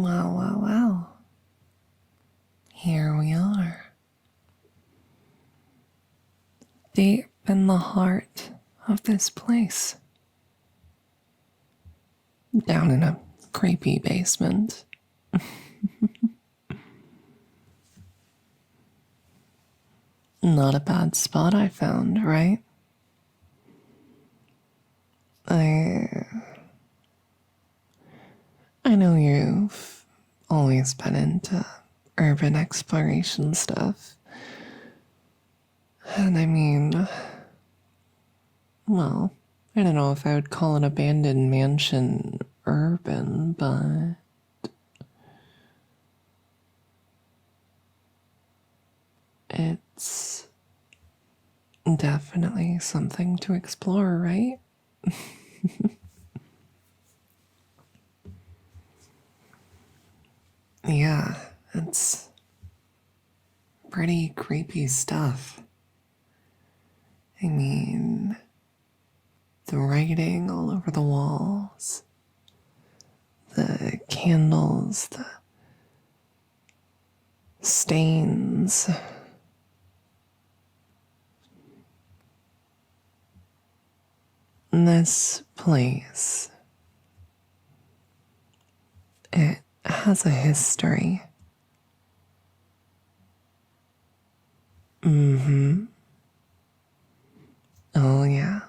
Well, well, well. Here we are. Deep in the heart of this place. Down in a creepy basement. Not a bad spot I found, right? I know you've always been into urban exploration stuff. And I mean, well, I don't know if I would call an abandoned mansion urban, but it's definitely something to explore, right? Yeah, it's pretty creepy stuff. I mean, the writing all over the walls, the candles, the stains. This place, it has a history. Mm-hmm. Oh, yeah.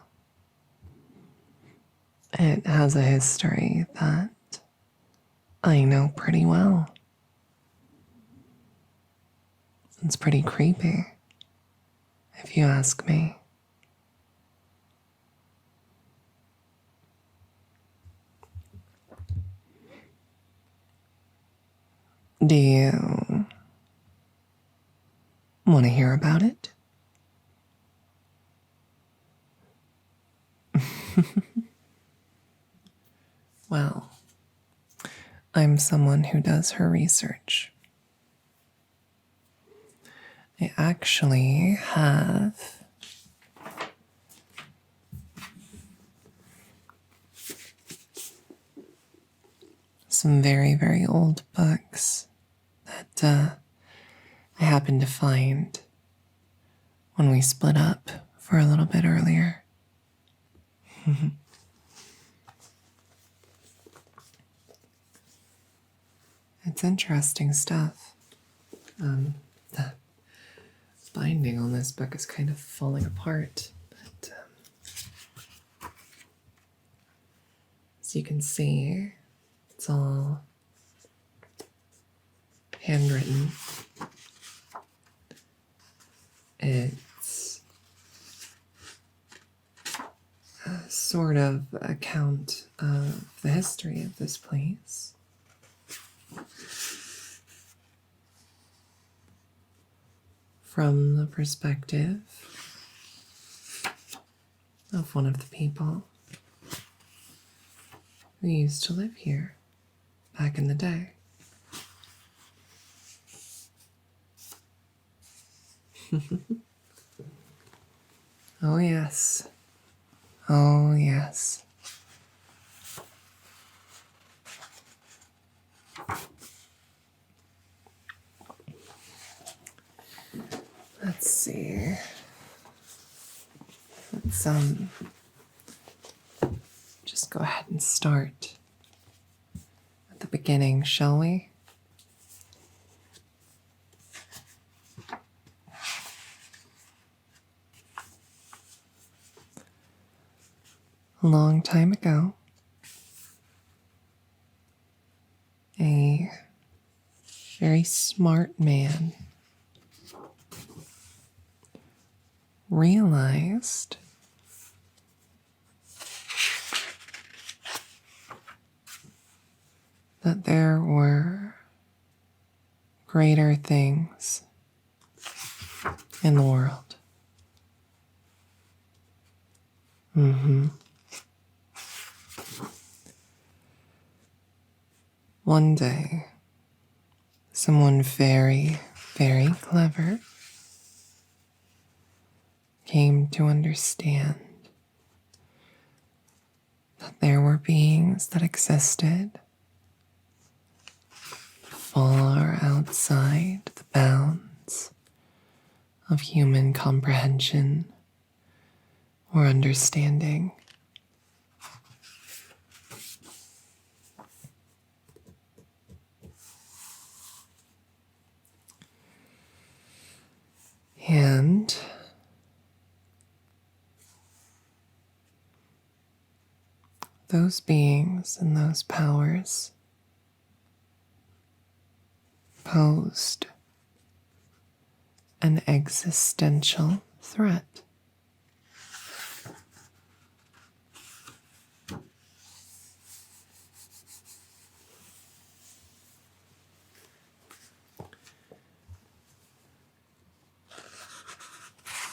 It has a history that I know pretty well. It's pretty creepy, if you ask me. Do you want to hear about it? Well, I'm someone who does her research. I actually have some very, very old books that I happened to find when we split up for a little bit earlier. It's interesting stuff. The binding on this book is kind of falling apart, but as you can see, it's all handwritten. It's a sort of account of the history of this place. From the perspective of one of the people who used to live here back in the day. Oh, yes. Oh, yes. Let's see. Let's just go ahead and start at the beginning, shall we? A long time ago, a very smart man realized that there were greater things in the world. One day, someone very, very clever came to understand that there were beings that existed far outside the bounds of human comprehension or understanding. And those beings and those powers posed an existential threat.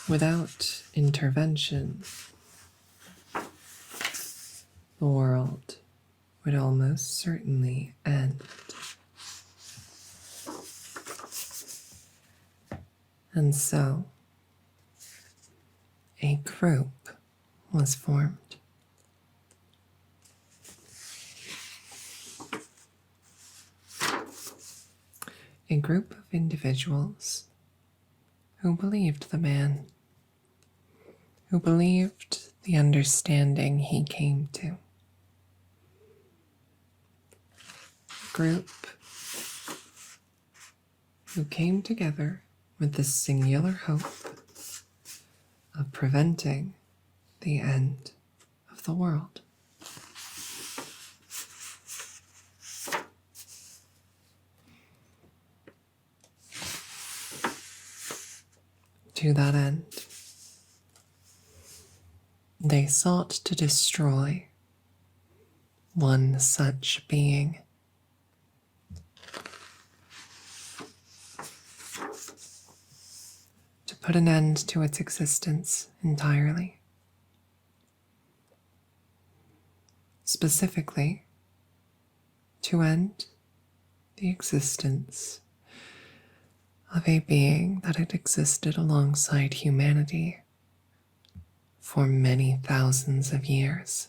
Without intervention, the world would almost certainly end. And so, a group was formed. A group of individuals who believed the man, who believed the understanding he came to. A group who came together with the singular hope of preventing the end of the world. To that end, they sought to destroy one such being. To put an end to its existence entirely. Specifically, to end the existence of a being that had existed alongside humanity for many thousands of years.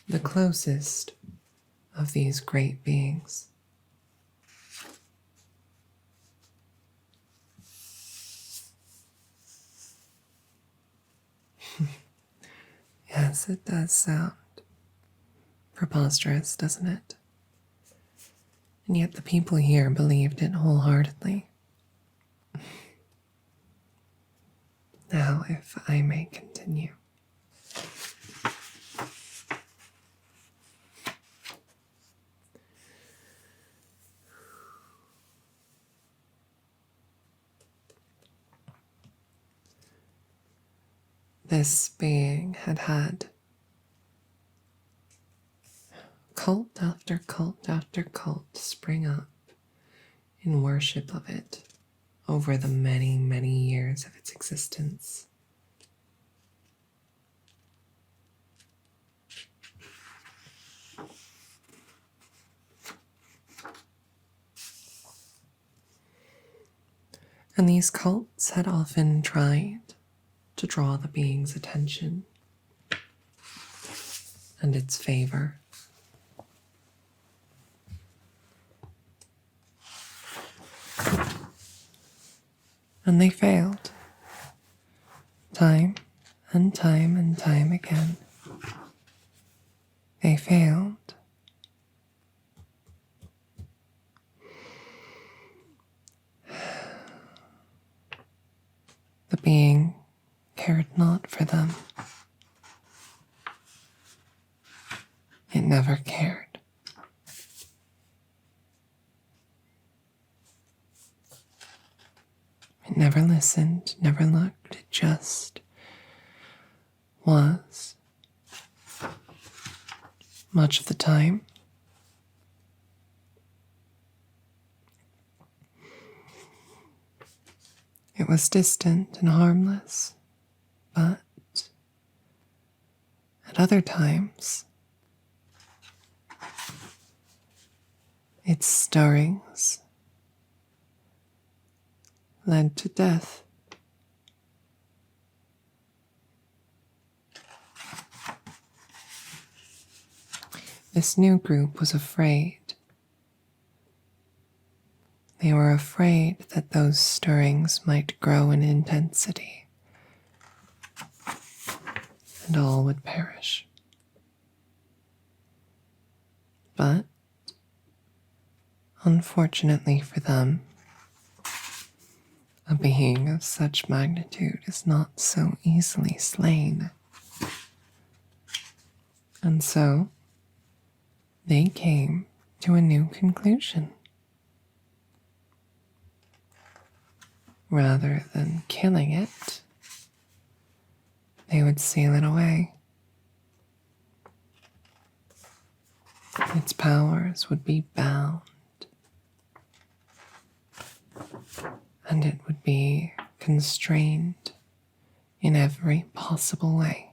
The closest of these great beings. Yes, it does sound preposterous, doesn't it? And yet the people here believed it wholeheartedly. Now, if I may continue. This being had had cult after cult after cult spring up in worship of it over the many, many years of its existence. And these cults had often tried to draw the being's attention and its favor. And they failed, time and time and time again. They failed. The being cared not for them. It never cared. It never listened, never looked. It just was. Much of the time, it was distant and harmless, but at other times, its stirrings led to death. This new group was afraid They were afraid that those stirrings might grow in intensity and all would perish. But, unfortunately for them, a being of such magnitude is not so easily slain. And so, they came to a new conclusion. Rather than killing it, they would seal it away. Its powers would be bound, and it would be constrained in every possible way.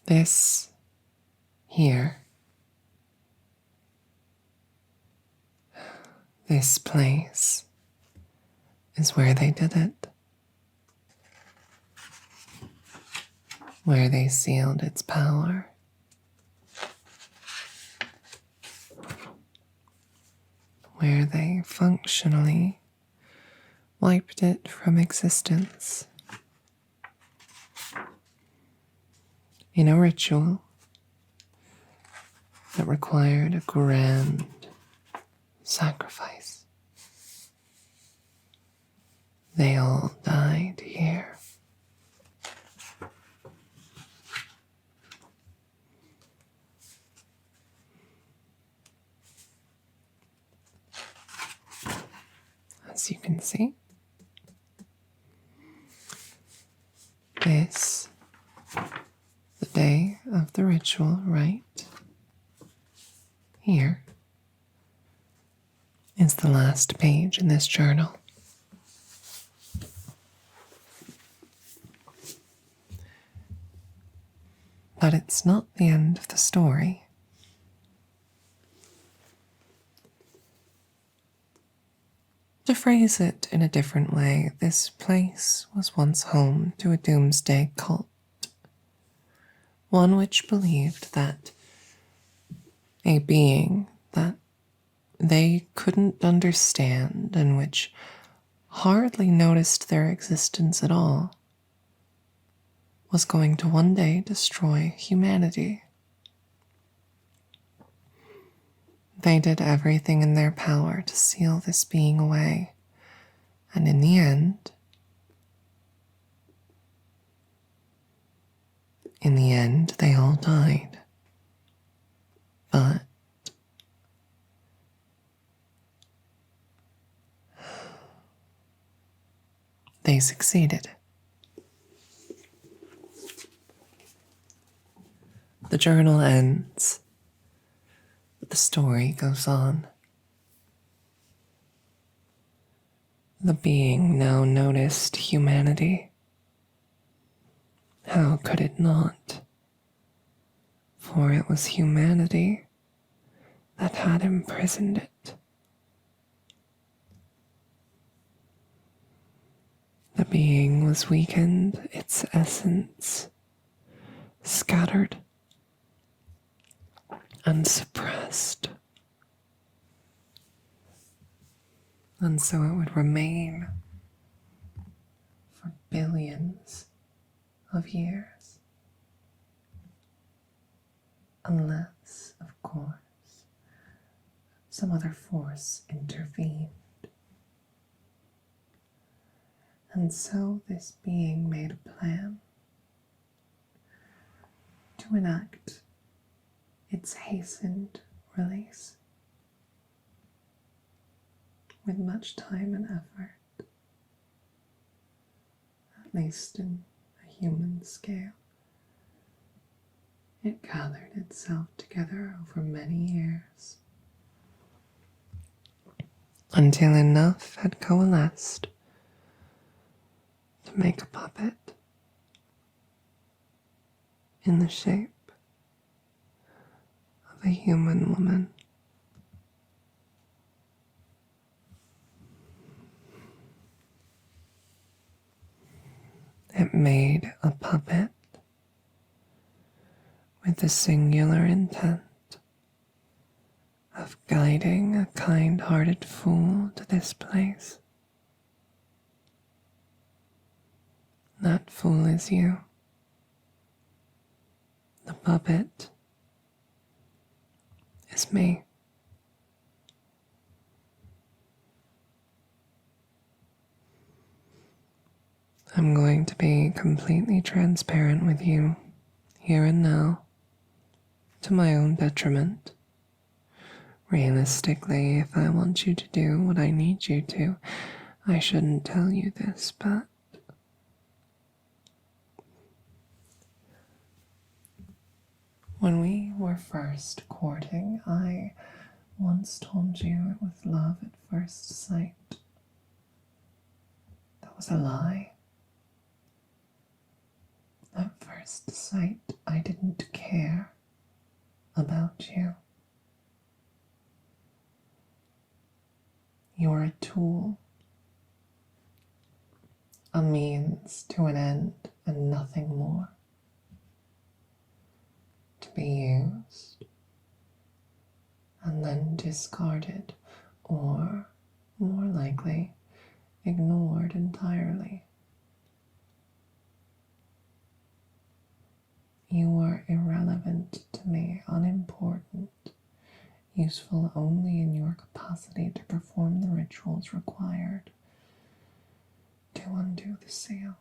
This here, this place, is where they did it. Where they sealed its power. Where they functionally wiped it from existence. In a ritual that required a grand sacrifice. They all died here. As you can see, this, the day of the ritual, right here, is the last page in this journal. But it's not the end of the story. To phrase it in a different way, this place was once home to a doomsday cult. One which believed that a being that they couldn't understand and which hardly noticed their existence at all was going to one day destroy humanity. They did everything in their power to seal this being away, and in the end, they all died. But they succeeded. The journal ends, but the story goes on. The being now noticed humanity. How could it not? For it was humanity that had imprisoned it. The being was weakened, its essence scattered and suppressed. And so it would remain for billions of years. Unless, of course, some other force intervened. And so this being made a plan to enact its hastened release with much time and effort, at least in a human scale. It gathered itself together over many years until enough had coalesced to make a puppet in the shape of a human woman. made a puppet with the singular intent of guiding a kind-hearted fool to this place. That fool is you. The puppet is me. I'm going to be completely transparent with you here and now, to my own detriment. Realistically, if I want you to do what I need you to, I shouldn't tell you this, but when we were first courting, I once told you it was love at first sight. That was a lie. At first sight, I didn't care about you. You're a tool, a means to an end and nothing more. To be used and then discarded, or more likely, ignored entirely. You were irrelevant to me, unimportant, useful only in your capacity to perform the rituals required to undo the seal.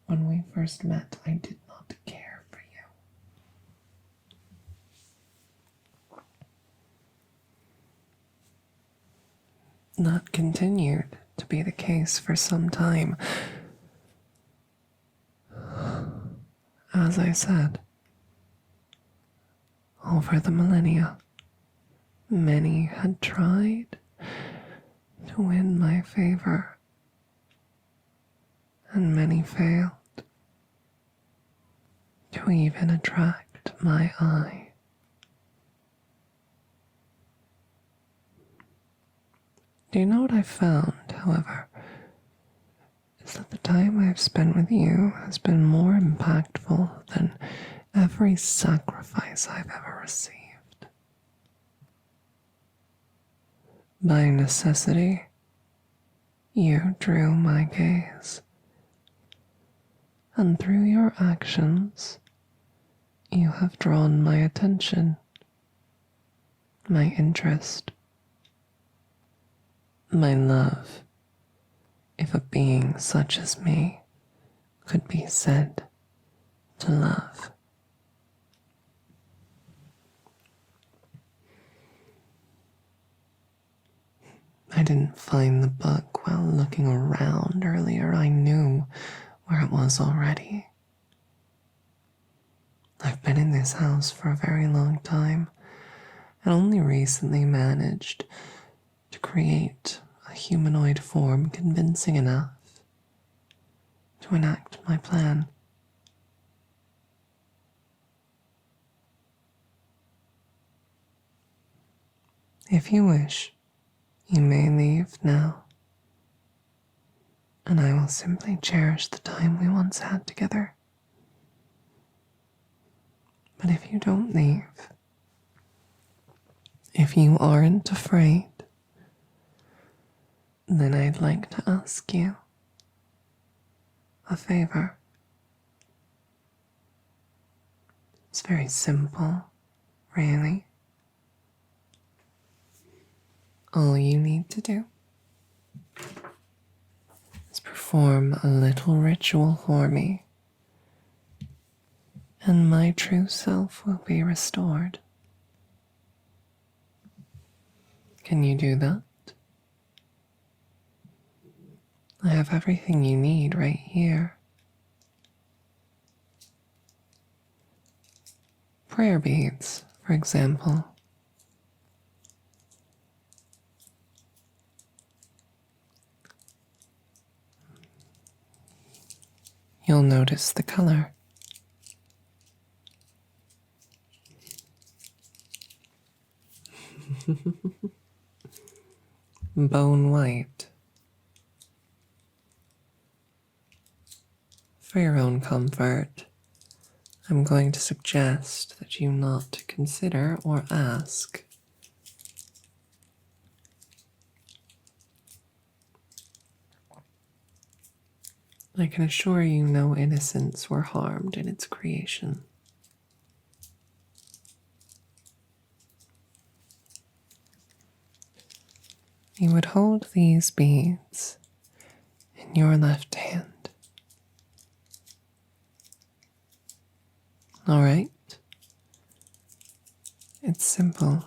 When we first met, I did not care for you. That continued to be the case for some time. As I said, over the millennia, many had tried to win my favor, and many failed to even attract my eye. Do you know what I found, however? Is that the time I've spent with you has been more impactful than every sacrifice I've ever received. By necessity, you drew my gaze, and through your actions, you have drawn my attention, my interest, my love, if a being such as me could be said to love. I didn't find the book while looking around earlier. I knew where it was already. I've been in this house for a very long time and only recently managed to create a humanoid form convincing enough to enact my plan. If you wish, you may leave now, and I will simply cherish the time we once had together. But if you don't leave, if you aren't afraid, then I'd like to ask you a favor. It's very simple, really. All you need to do is perform a little ritual for me, and my true self will be restored. Can you do that? I have everything you need right here. Prayer beads, for example. You'll notice the color. Bone white. For your own comfort, I'm going to suggest that you not consider or ask. I can assure you no innocents were harmed in its creation. You would hold these beads in your left hand. All right? It's simple.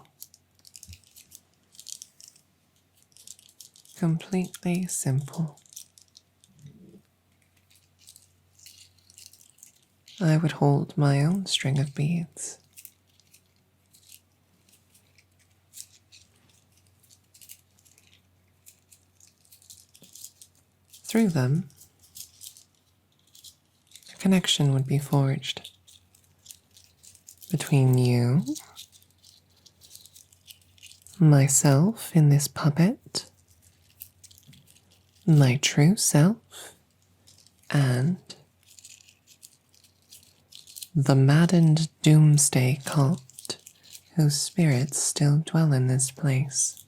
Completely simple. I would hold my own string of beads. Through them, a connection would be forged between you, myself in this puppet, my true self, and the maddened doomsday cult whose spirits still dwell in this place.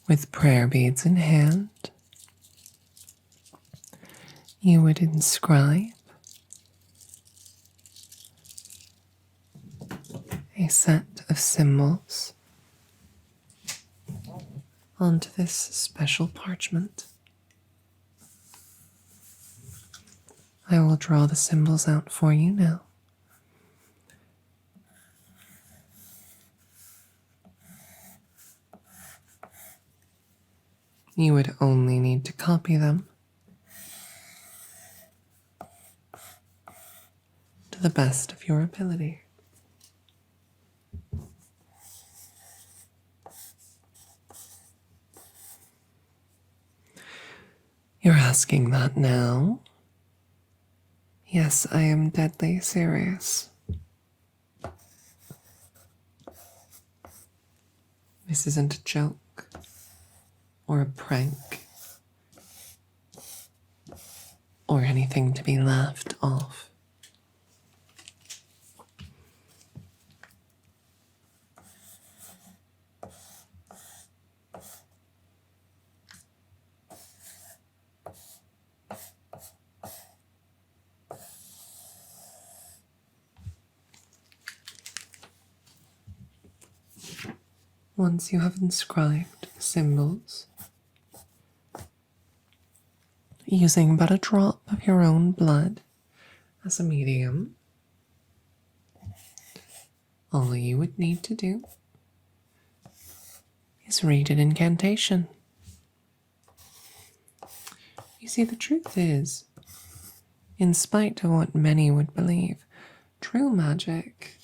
With prayer beads in hand, you would inscribe a set of symbols onto this special parchment. I will draw the symbols out for you now. You would only need to copy them to the best of your ability. You're asking that now? Yes, I am deadly serious. This isn't a joke or a prank or anything to be laughed off. Once you have inscribed the symbols, using but a drop of your own blood as a medium, all you would need to do is read an incantation. You see, the truth is, in spite of what many would believe, true magic,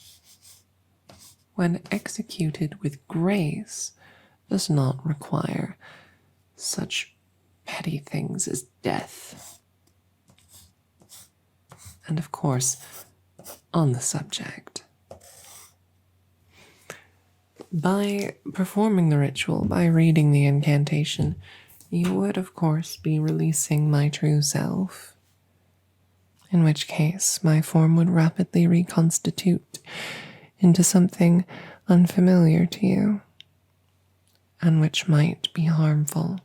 when executed with grace, does not require such petty things as death. And of course, on the subject, by performing the ritual, by reading the incantation, you would of course be releasing my true self, in which case my form would rapidly reconstitute into something unfamiliar to you, and which might be harmful.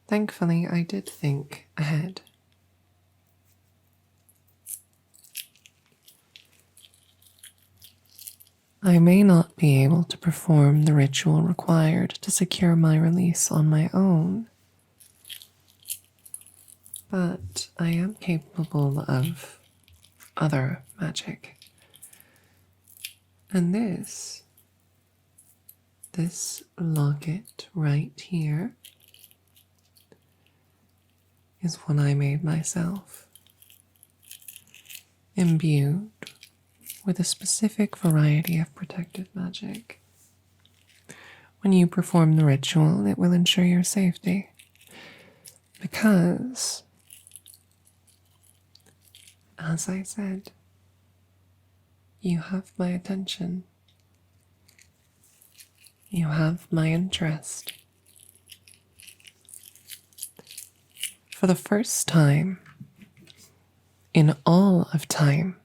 Thankfully, I did think ahead. I may not be able to perform the ritual required to secure my release on my own, but I am capable of other magic. And this locket right here is one I made myself, imbued with a specific variety of protective magic. When you perform the ritual, it will ensure your safety, because, as I said, You have my attention. You have my interest. For the first time in all of time,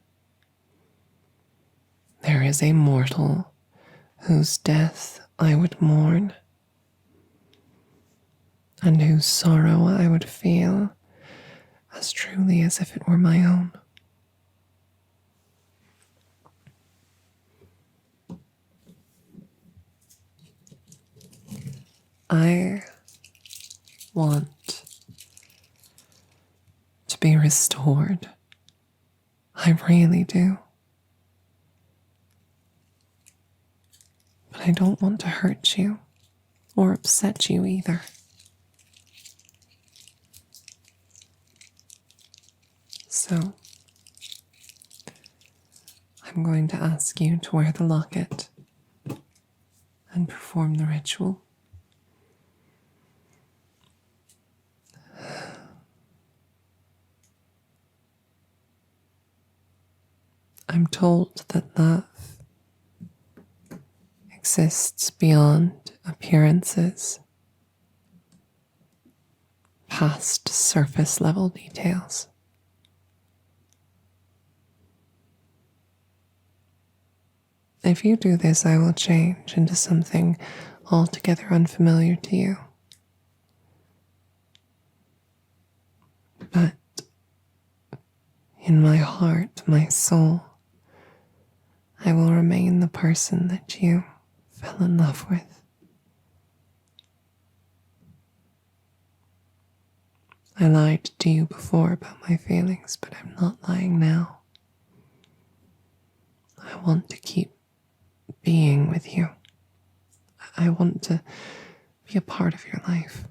there is a mortal whose death I would mourn, and whose sorrow I would feel as truly as if it were my own. I want to be restored. I really do. But I don't want to hurt you or upset you either. So, I'm going to ask you to wear the locket and perform the ritual. I'm told that love exists beyond appearances, past surface level details. If you do this, I will change into something altogether unfamiliar to you. But in my heart, my soul, I will remain the person that you fell in love with. I lied to you before about my feelings, but I'm not lying now. I want to keep being with you. I want to be a part of your life.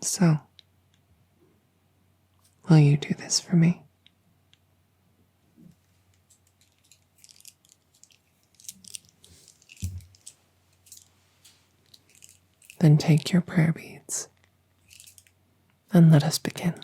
So, will you do this for me? Then take your prayer beads and let us begin.